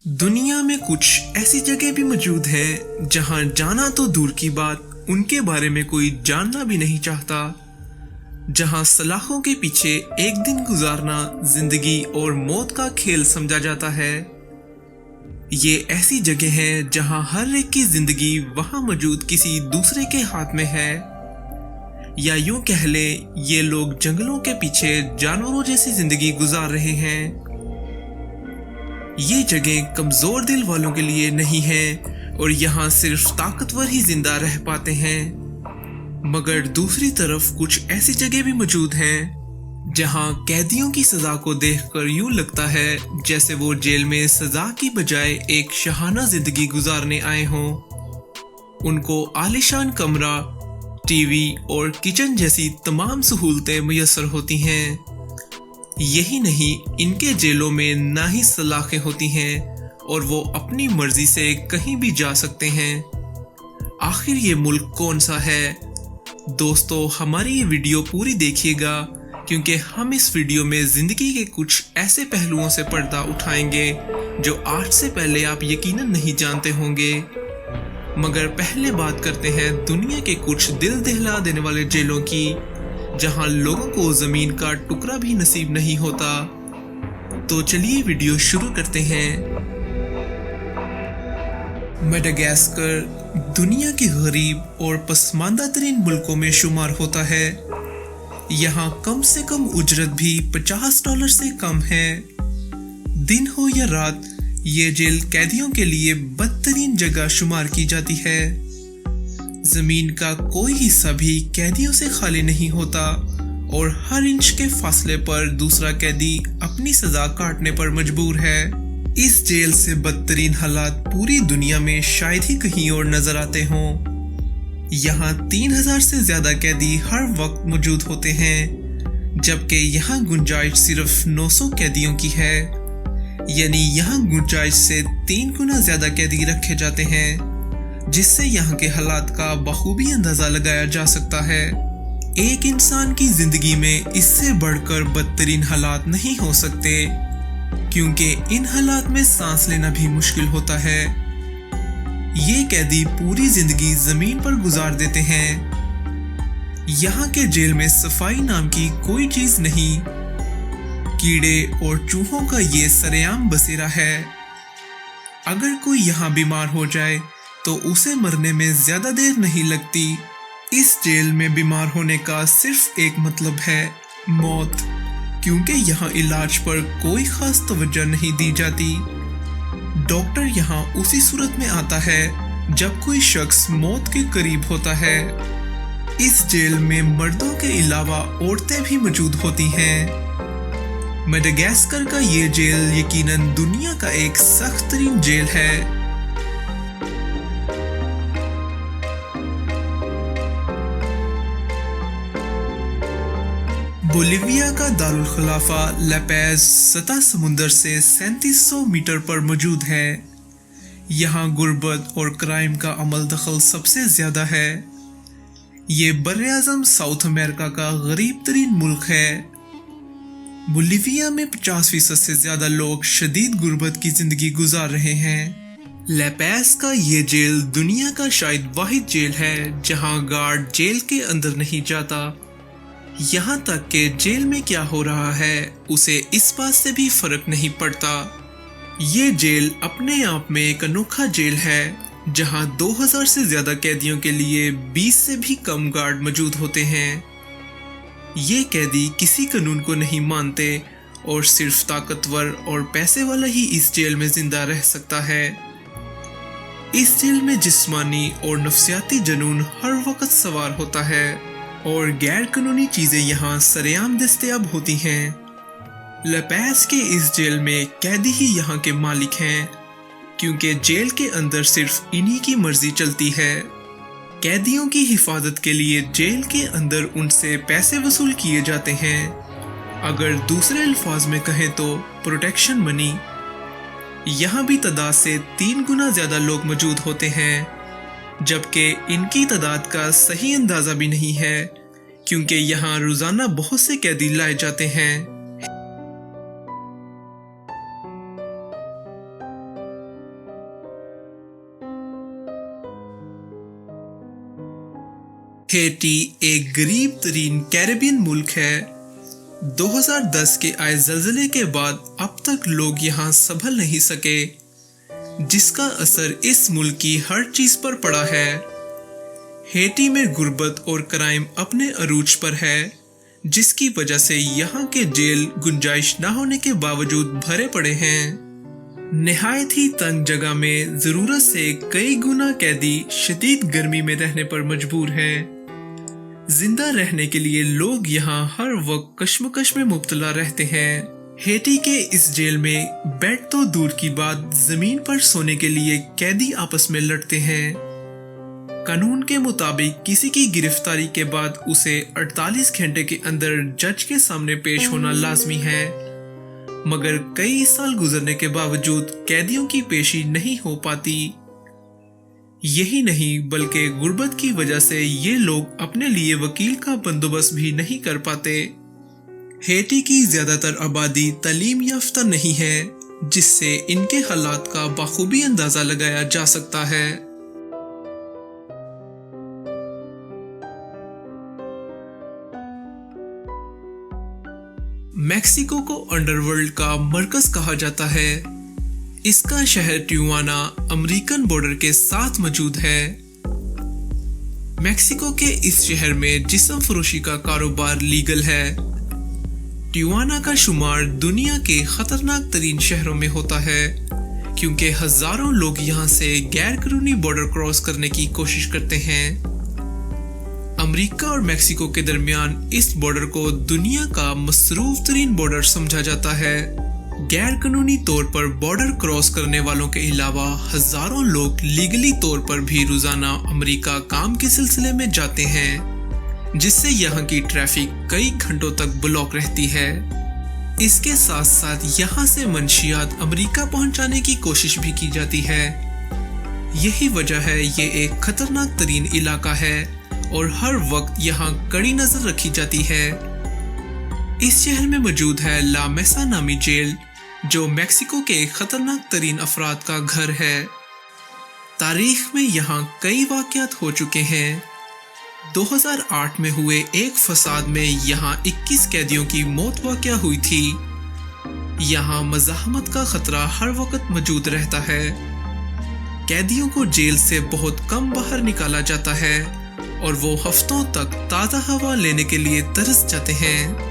दुनिया में कुछ ऐसी जगह भी मौजूद हैं जहां जाना तो दूर की बात, उनके बारे में कोई जानना भी नहीं चाहता। जहां सलाखों के पीछे एक दिन गुजारना जिंदगी और मौत का खेल समझा जाता है। ये ऐसी जगह है जहां हर एक की जिंदगी वहां मौजूद किसी दूसरे के हाथ में है, या यूं कह ले ये लोग जंगलों के पीछे जानवरों जैसी जिंदगी गुजार रहे हैं। ये जगह कमजोर दिल वालों के लिए नहीं है और यहाँ सिर्फ ताकतवर ही जिंदा रह पाते हैं। मगर दूसरी तरफ कुछ ऐसी जगह भी मौजूद हैं जहाँ कैदियों की सजा को देखकर यूं लगता है जैसे वो जेल में सजा की बजाय एक शहाना जिंदगी गुजारने आए हों। उनको आलीशान कमरा, टीवी और किचन जैसी तमाम सहूलतें मुयस्सर होती हैं। यही नहीं, इनके जेलों में ना ही सलाखें होती हैं और वो अपनी मर्जी से कहीं भी जा सकते हैं। आखिर ये मुल्क कौन सा है? दोस्तों, हमारी ये वीडियो पूरी देखिएगा क्योंकि हम इस वीडियो में जिंदगी के कुछ ऐसे पहलुओं से पर्दा उठाएंगे जो आज से पहले आप यकीनन नहीं जानते होंगे। मगर पहले बात करते हैं दुनिया के कुछ दिल दहला देने वाले जेलों की, जहां लोगों को जमीन का टुकड़ा भी नसीब नहीं होता। तो चलिए वीडियो शुरू करते हैं। मेडागास्कर दुनिया के गरीब और पसमानदा तरीन मुल्कों में शुमार होता है। यहाँ कम से कम उजरत भी $50 से कम है। दिन हो या रात, ये जेल कैदियों के लिए बदतरीन जगह शुमार की जाती है। जमीन का कोई हिस्सा भी कैदियों से खाली नहीं होता और हर इंच के फासले पर दूसरा कैदी अपनी सजा काटने पर मजबूर है। इस जेल से बदतरीन हालात पूरी दुनिया में शायद ही कहीं और नजर आते हों। यहाँ 3000 से ज्यादा कैदी हर वक्त मौजूद होते हैं, जबकि यहाँ गुंजाइश सिर्फ 900 कैदियों की है। यानी यहाँ गुंजाइश से 3 गुना ज्यादा कैदी रखे जाते हैं, जिससे यहाँ के हालात का बखूबी अंदाजा लगाया जा सकता है। एक इंसान की जिंदगी में इससे बढ़कर बदतरीन हालात नहीं हो सकते, क्योंकि इन हालात में सांस लेना भी मुश्किल होता है। ये कैदी पूरी जिंदगी जमीन पर गुजार देते हैं। यहाँ के जेल में सफाई नाम की कोई चीज नहीं। कीड़े और चूहों का ये सरेआम बसेरा है। अगर कोई यहाँ बीमार हो जाए तो उसे मरने में ज्यादा देर नहीं लगती। इस जेल में बीमार होने का सिर्फ एक मतलब है, मौत, क्योंकि यहाँ इलाज पर कोई खास तवज्जो नहीं दी जाती। डॉक्टर यहाँ उसी सूरत में आता है जब कोई शख्स मौत के करीब होता है। इस जेल में मर्दों के अलावा औरतें भी मौजूद होती हैं। मेडागास्कर का ये जेल यकीनन दुनिया का एक सख्त तरीन जेल है। बोलिविया का दारुल खिलाफा ला पैज सतह समुंदर से 3700 मीटर पर मौजूद है। यहाँ गुर्बत और क्राइम का अमल दखल सबसे ज्यादा है। ये बर्रे-आज़म साउथ अमेरिका का गरीब तरीन मुल्क है। बोलिविया में 50% से ज्यादा लोग शदीद गुर्बत की जिंदगी गुजार रहे हैं। ला पैज का ये जेल दुनिया का शायद वाहिद जेल है जहाँ गार्ड जेल के अंदर नहीं जाता। यहाँ तक कि जेल में क्या हो रहा है उसे इस बात से भी फर्क नहीं पड़ता। ये जेल अपने आप में एक अनोखा जेल है जहाँ 2000 से ज्यादा कैदियों के लिए 20 से भी कम गार्ड मौजूद होते हैं। ये कैदी किसी कानून को नहीं मानते और सिर्फ ताकतवर और पैसे वाला ही इस जेल में जिंदा रह सकता है। इस जेल में जिस्मानी और नफ्सियाती जुनून हर वक्त सवार होता है और गैर कानूनी चीजें यहाँ सरेआम दस्तयाब होती हैं। ला पैज के इस जेल में कैदी ही यहाँ के मालिक हैं, क्योंकि जेल के अंदर सिर्फ इन्हीं की मर्जी चलती है। कैदियों की हिफाजत के लिए जेल के अंदर उनसे पैसे वसूल किए जाते हैं। अगर दूसरे अल्फाज में कहें तो प्रोटेक्शन मनी। यहाँ भी तादाद से 3 गुना ज्यादा लोग मौजूद होते हैं, जबकि इनकी तादाद का सही अंदाजा भी नहीं है, क्योंकि यहाँ रोजाना बहुत से कैदी लाए जाते हैं। हेटी एक गरीब तरीन कैरेबियन मुल्क है। 2010 के आए ज़लज़ले के बाद अब तक लोग यहाँ संभल नहीं सके, जिसका असर इस मुल्क की हर चीज पर पड़ा है। हेटी में गुर्बत और क्राइम अपने अरूज पर है, जिसकी वजह से यहाँ के जेल गुंजाइश न होने के बावजूद भरे पड़े हैं। निहायत ही तंग जगह में जरूरत से कई गुना कैदी शदीद गर्मी में रहने पर मजबूर हैं। जिंदा रहने के लिए लोग यहाँ हर वक्त कश्मकश में मुब्तला रहते हैं। हेटी के इस जेल में बेड तो दूर की बात, जमीन पर सोने के लिए कैदी आपस में लड़ते हैं। कानून के मुताबिक किसी की गिरफ्तारी के बाद उसे 48 घंटे के अंदर जज के सामने पेश होना लाजमी है, मगर कई साल गुजरने के बावजूद कैदियों की पेशी नहीं हो पाती। यही नहीं बल्कि गुर्बत की वजह से ये लोग अपने लिए वकील का बंदोबस्त भी नहीं कर पाते। हेटी की ज्यादातर आबादी तालीम याफ्ता नहीं है, जिससे इनके हालात का बखूबी अंदाजा लगाया जा सकता है। मेक्सिको को अंडरवर्ल्ड का मरकज कहा जाता है। इसका शहर टिजुआना अमेरिकन बॉर्डर के साथ मौजूद है। मेक्सिको के इस शहर में जिस्म फरोशी का कारोबार लीगल है। टिजुआना का शुमार दुनिया के खतरनाक तरीन शहरों में होता है, क्योंकि हजारों लोग यहाँ से गैर कानूनी बॉर्डर क्रॉस करने की कोशिश करते हैं। अमेरिका और मेक्सिको के दरमियान इस बॉर्डर को दुनिया का मसरूफ तरीन बॉर्डर समझा जाता है। गैर कानूनी तौर पर बॉर्डर क्रॉस करने वालों के अलावा हजारों लोग लीगली तौर पर भी रोजाना अमेरिका काम के सिलसिले में जाते हैं, जिससे यहाँ की ट्रैफिक कई घंटों तक ब्लॉक रहती है। इसके साथ साथ यहाँ से मंशियात अमेरिका पहुँचाने की कोशिश भी की जाती है। यही वजह है ये एक खतरनाक तरीन इलाका है और हर वक्त यहाँ कड़ी नजर रखी जाती है। इस शहर में मौजूद है ला मेसा नामी जेल, जो मेक्सिको के खतरनाक तरीन अफराद का घर है। तारीख में यहाँ कई वाक़यात हो चुके हैं। 2008 में हुए एक फसाद में यहाँ 21 कैदियों की मौत वाक़या हुई थी। यहाँ मज़ाहमत का खतरा हर वक्त मौजूद रहता है। कैदियों को जेल से बहुत कम बाहर निकाला जाता है और वो हफ्तों तक ताज़ा हवा लेने के लिए तरस जाते हैं।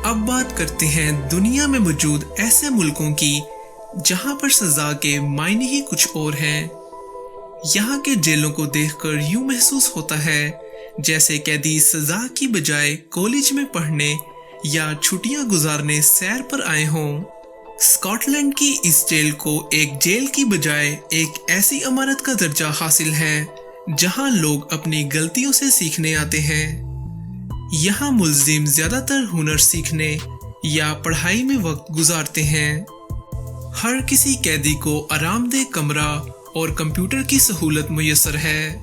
अब बात करते हैं दुनिया में मौजूद ऐसे मुल्कों की जहां पर सजा के मायने ही कुछ और हैं। यहाँ के जेलों को देखकर यूं महसूस होता है जैसे कैदी सजा की बजाय कॉलेज में पढ़ने या छुट्टियां गुजारने सैर पर आए हों। स्कॉटलैंड की इस जेल को एक जेल की बजाय एक ऐसी इमारत का दर्जा हासिल है जहां लोग अपनी गलतियों से सीखने आते हैं। यहाँ मुल्जिम ज्यादातर हुनर सीखने या पढ़ाई में वक्त गुजारते हैं। हर किसी कैदी को आरामदेह कमरा और कंप्यूटर की सहूलत मुयस्सर है।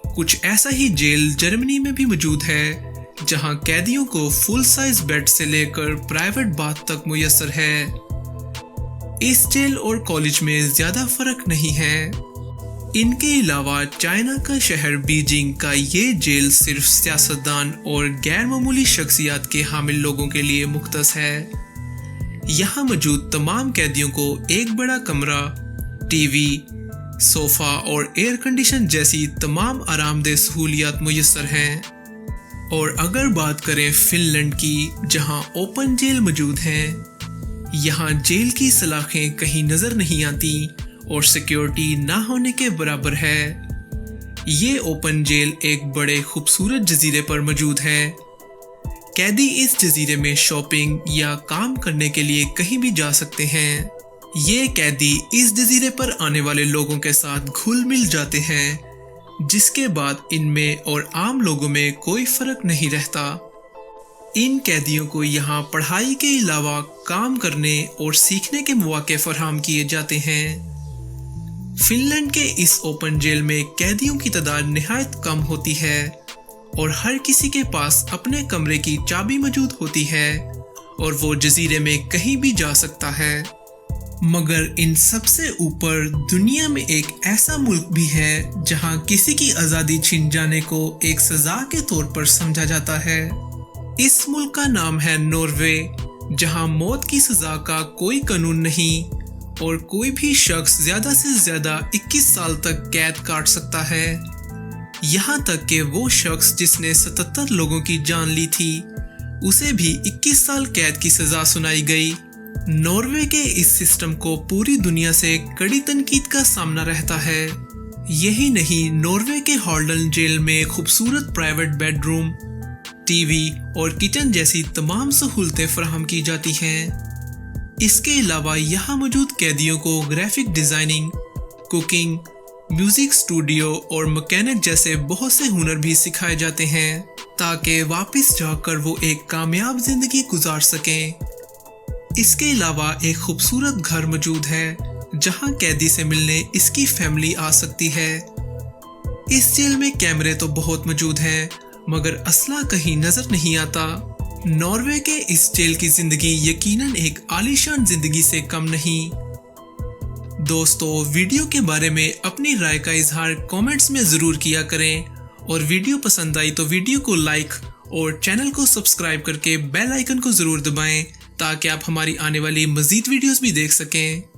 कुछ ऐसा ही जेल जर्मनी में भी मौजूद है, जहां कैदियों को फुल साइज बेड से लेकर प्राइवेट बाथ तक मुयस्सर है। इस जेल और कॉलेज में ज्यादा फर्क नहीं है। इनके अलावा चाइना का शहर बीजिंग का ये जेल सिर्फ सियासतदान और गैर मामूली शख्सियत के हामिल लोगों के लिए मुख्तस है। यहाँ मौजूद तमाम कैदियों को एक बड़ा कमरा, टीवी, सोफा और एयर कंडीशन जैसी तमाम आरामदेह सहूलियात मुयस्सर हैं। और अगर बात करें फिनलैंड की, जहाँ ओपन जेल मौजूद हैं, यहाँ जेल की सलाखें कहीं नजर नहीं आती और सिक्योरिटी ना होने के बराबर है। ये ओपन जेल एक बड़े खूबसूरत जजीरे पर मौजूद है। कैदी इस जजीरे में शॉपिंग या काम करने के लिए कहीं भी जा सकते हैं। ये कैदी इस जजीरे पर आने वाले लोगों के साथ घुल मिल जाते हैं, जिसके बाद इनमें और आम लोगों में कोई फर्क नहीं रहता। इन कैदियों को यहाँ पढ़ाई के अलावा काम करने और सीखने के मौके फराहम किए जाते हैं। फिनलैंड के इस ओपन जेल में कैदियों की तादाद निहायत कम होती है और हर किसी के पास अपने कमरे की चाबी मौजूद होती है और वो जजीरे में कहीं भी जा सकता है। मगर इन सबसे ऊपर दुनिया में एक ऐसा मुल्क भी है जहां किसी की आजादी छीन जाने को एक सजा के तौर पर समझा जाता है। इस मुल्क का नाम है नॉर्वे, जहां मौत की सजा का कोई कानून नहीं और कोई भी शख्स ज्यादा से ज्यादा 21 साल तक कैद काट सकता है। यहाँ तक कि वो शख्स जिसने 77 लोगों की जान ली थी, उसे भी 21 साल कैद की सजा सुनाई गई। नॉर्वे के इस सिस्टम को पूरी दुनिया से कड़ी तनकीद का सामना रहता है। यही नहीं, नॉर्वे के हॉल्डन जेल में खूबसूरत प्राइवेट बेडरूम, टीवी और किचन जैसी तमाम सहूलतें फराहम की जाती हैं। इसके अलावा यहाँ मौजूद कैदियों को graphic designing, cooking, music studio और मैकेनिक जैसे बहुत से हुनर भी सिखाए जाते हैं ताकि वापस जाकर वो एक कामयाब जिंदगी गुजार सकें। इसके अलावा एक खूबसूरत घर मौजूद है जहां कैदी से मिलने इसकी फैमिली आ सकती है। इस जेल में कैमरे तो बहुत मौजूद हैं, मगर असला कहीं नजर नहीं आता। नॉर्वे के इस जेल की जिंदगी यकीनन एक आलीशान जिंदगी से कम नहीं। दोस्तों, वीडियो के बारे में अपनी राय का इजहार कमेंट्स में जरूर किया करें और वीडियो पसंद आई तो वीडियो को लाइक और चैनल को सब्सक्राइब करके बेल आइकन को जरूर दबाएं ताकि आप हमारी आने वाली मजीद वीडियोस भी देख सकें।